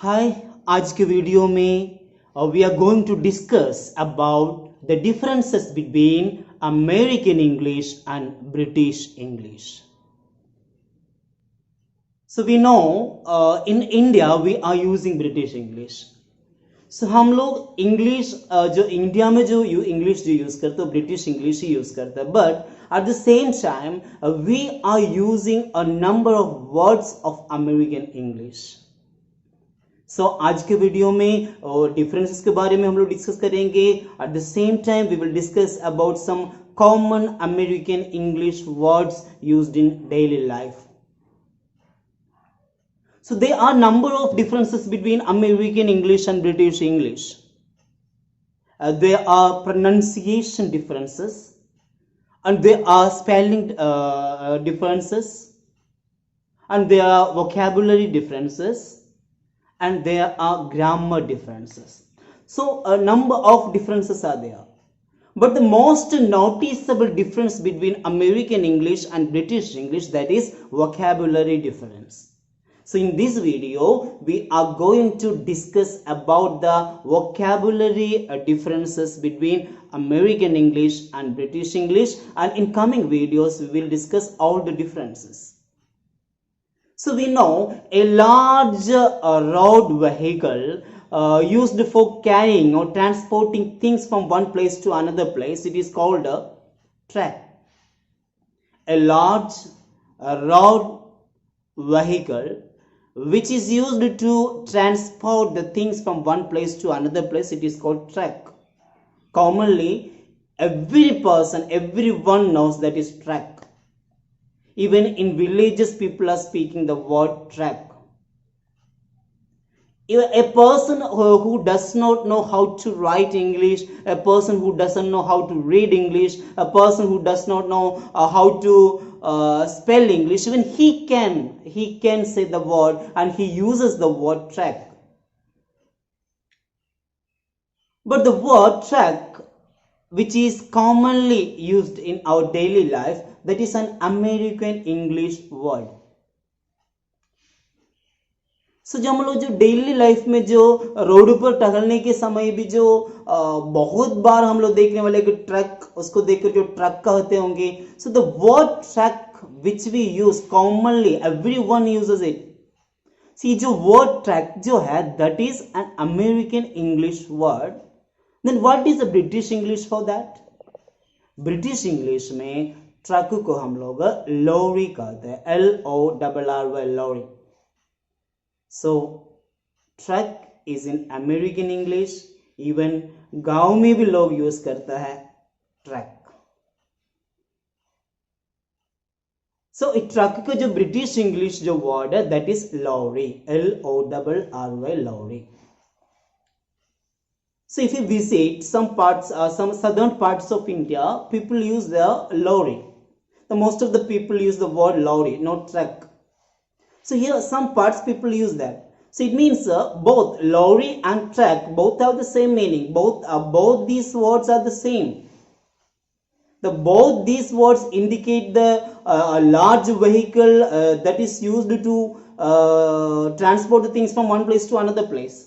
हाय आज के वीडियो में we are going to discuss about the differences between American English and British English. So we know in India we are using British English. So हम लोग English जो India में जो English जो use करते हैं ब्रिटिश इंग्लिश ही use करते हैं, but at the same time we are using a number of words of American English. So आज के वीडियो में डिफरेंसेस के बारे में हम लोग डिस्कस करेंगे. At the same time we will discuss about some common American English words used in daily life. So there are number of differences between American English and British English. There are pronunciation differences, and there are spelling differences, and there are vocabulary differences, and there are grammar differences. So a number of differences are there. But the most noticeable difference between American English and British English, that is vocabulary difference. So in this video, we are going to discuss about the vocabulary differences between American English and British English, and in coming videos, we will discuss all the differences. So we know a large road vehicle used for carrying or transporting things from one place to another place, it is called a truck. A large road vehicle which is used to transport the things from one place to another place, it is called truck. Commonly everyone knows that is truck. Even in villages people are speaking the word truck. A person who does not know how to write English, a person who doesn't know how to read English, a person who does not know how to spell English, even he can say the word, and he uses the word truck. But the word truck, which is commonly used in our daily life, that is an American English word. सो जो हम लोग जो daily life में जो road पर टहलने के समय भी जो बहुत बार हम लोग देखने वाले कि ट्रक, उसको देखकर जो ट्रक कहते होंगे. So the word truck which we use commonly everyone uses it. See जो वर्ड ट्रक जो है that is an American English word. Then what is the British English for that? British English में truck को हम लोग lorry कहते हैं, LORRY, lorry. So truck is in American English. even गांव में भी लोग यूज करता है ट्रक. सो ट्रक का जो ब्रिटिश इंग्लिश जो वर्ड है that is lorry, LORRY, lorry. So if you visit some parts, some southern parts of India, people use the lorry. The most of the people use the word lorry, not truck. So here some parts people use that. So it means both lorry and truck both have the same meaning. Both these words are the same. Both these words indicate the large vehicle that is used to transport the things from one place to another place.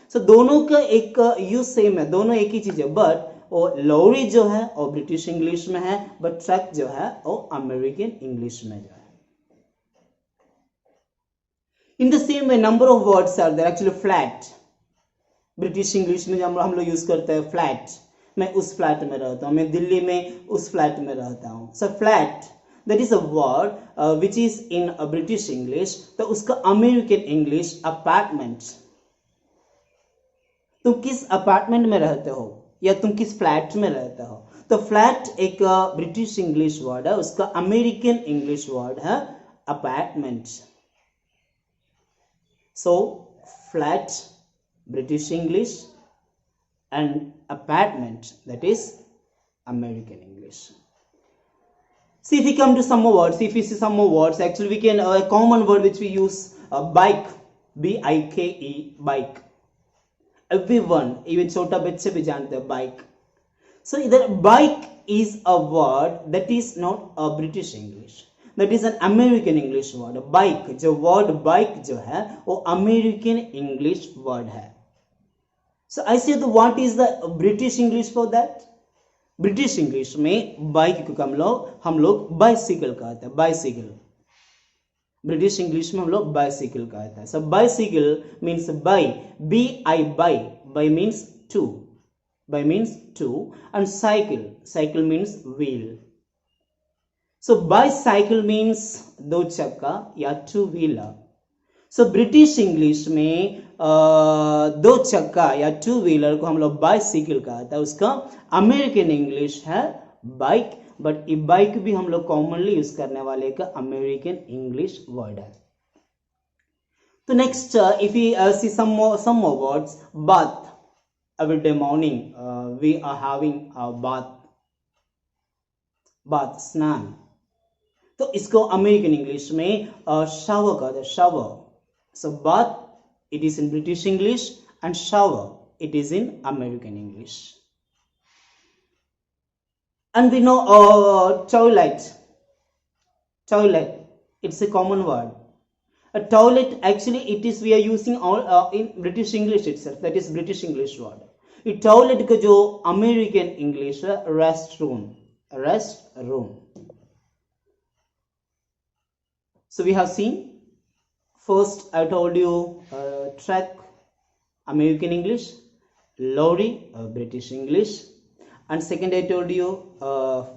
So दोनों का एक use same है, दोनों एक ही चीज है. But lorry जो है वो ब्रिटिश इंग्लिश में है, बट ट्रक जो है वो अमेरिकन इंग्लिश में जो है. In the same way, number of words are there. Actually, flat. British English में हम लोग यूज करते हैं फ्लैट. मैं उस फ्लैट में रहता हूँ, मैं दिल्ली में उस फ्लैट में रहता हूँ. सो flat that is a word which is in British English. तो उसका अमेरिकन इंग्लिश अपार्टमेंट. तुम किस अपार्टमेंट में रहते हो या तुम किस फ्लैट में रहते हो. तो फ्लैट एक ब्रिटिश इंग्लिश वर्ड है, उसका अमेरिकन इंग्लिश वर्ड है apartment. So flat British English and apartment that is American English. See if we come to some more words, if we see some more words, actually we can a common word which we use, bike, BIKE, bike. Everyone, even छोटा बच्चे भी जानते हैं bike. So the bike is a word that is not a British English. That is an American English word. Bike, जो word bike जो है वो American English word है. सो आई से what is the British English for that. British English में bike को हम लोग बाइसिकल कहते हैं. बाइसिकल ब्रिटिश इंग्लिश में हम लोग बाइसिकल कहते हैं. So bicycle means bi, B I bi, bi means two, by means two, and cycle means wheel. So bicycle means दो चक्का या two wheeler. So British English में दो चक्का या टू व्हीलर को हम लोग बाइसिकल कहते हैं. उसका अमेरिकन इंग्लिश है बाइक, बट ये बाइक भी हम लोग कॉमनली यूज करने वाले का अमेरिकन इंग्लिश वर्ड है. तो next if you see some more words, bath. Every day morning we are having a bath स्नान. तो इसको अमेरिकन इंग्लिश में शावर कहते हैं. Shower. So bath it is in British English and shower it is in American English. And we know toilet. Toilet it's a common word. A toilet actually it is we are using all in British English itself. That is British English word. ये toilet का जो American English है restroom. Restroom. So we have seen first I told you truck American English, lorry British English, and second I told you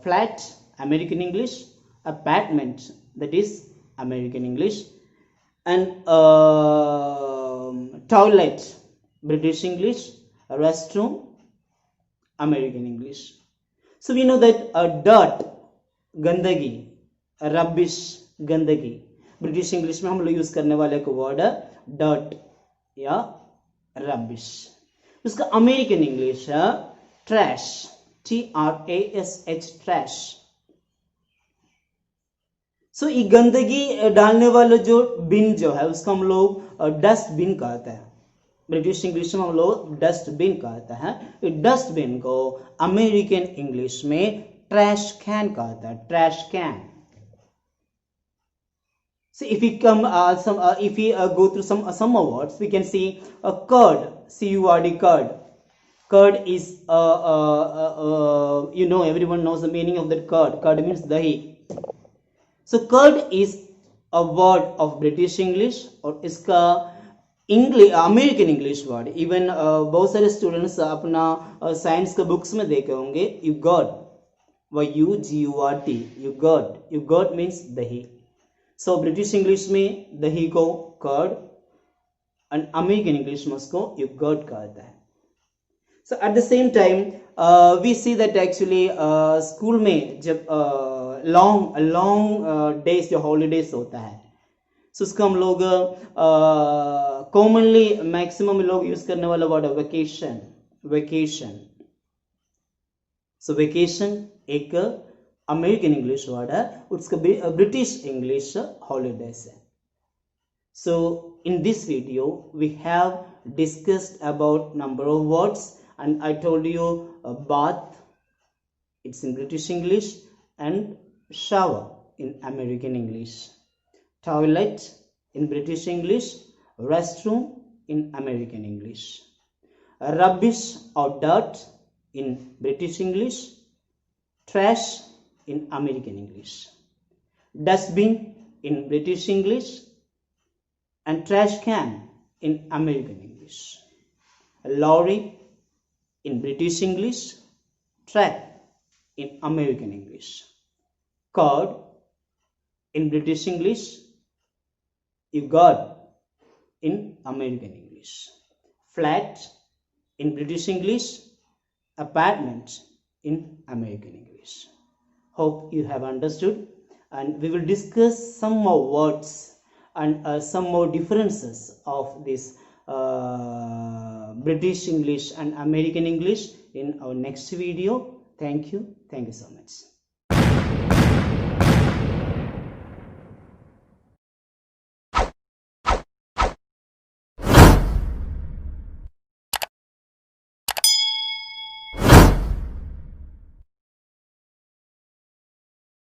flat American English, apartment that is American English, and toilet British English, restroom American English. So we know that dirt गंदगी, rubbish गंदगी, British English में हम लोग use करने वाले को word है dirt या rubbish. उसका अमेरिकन इंग्लिश है trash, TRASH, trash. सो ये गंदगी डालने वाला जो बिन जो है उसको हम लोग डस्टबिन कहते हैं. ब्रिटिश इंग्लिश में हम लोग डस्टबिन कहते हैं. डस्टबिन को अमेरिकन इंग्लिश में ट्रैश कैन कहते हैं. Trash can. So if we come if we go through some more words, we can see a curd, CURD, curd. Curd is you know, everyone knows the meaning of that curd. Curd means dahi. So curd is a word of British English और इसका American English word. Even बहुत सारे students अपना science के books में देखे होंगे yoghurt, YUGURT, yoghurt means दही. सो ब्रिटिश इंग्लिश में दही को कर्ड एंड अमेरिकन इंग्लिश में उसको यू गॉट कहता है. So at the same time we see that actually school में जब लॉन्ग डेज जो हॉलीडेज होता है, सो उसको हम लोग कॉमनली मैक्सिमम लोग यूज करने वाला वर्ड है वेकेशन. वेकेशन. सो वेकेशन एक अमेरिकन इंग्लिश वर्ड है, उसका ब्रिटिश इंग्लिश हॉलीडेज है. So in this video we have discussed about number of words and I told you bath, it's in British English, and shower in American English. Toilet in British English, restroom in American English. Rubbish or dirt in British English, trash in American English. Dustbin in British English and trash can in American English. Lorry in British English, truck in American English. Curd in British English, you got in American English. Flat in British English, apartment in American English. Hope you have understood, and we will discuss some more words and some more differences of this British English and American English in our next video. Thank you so much.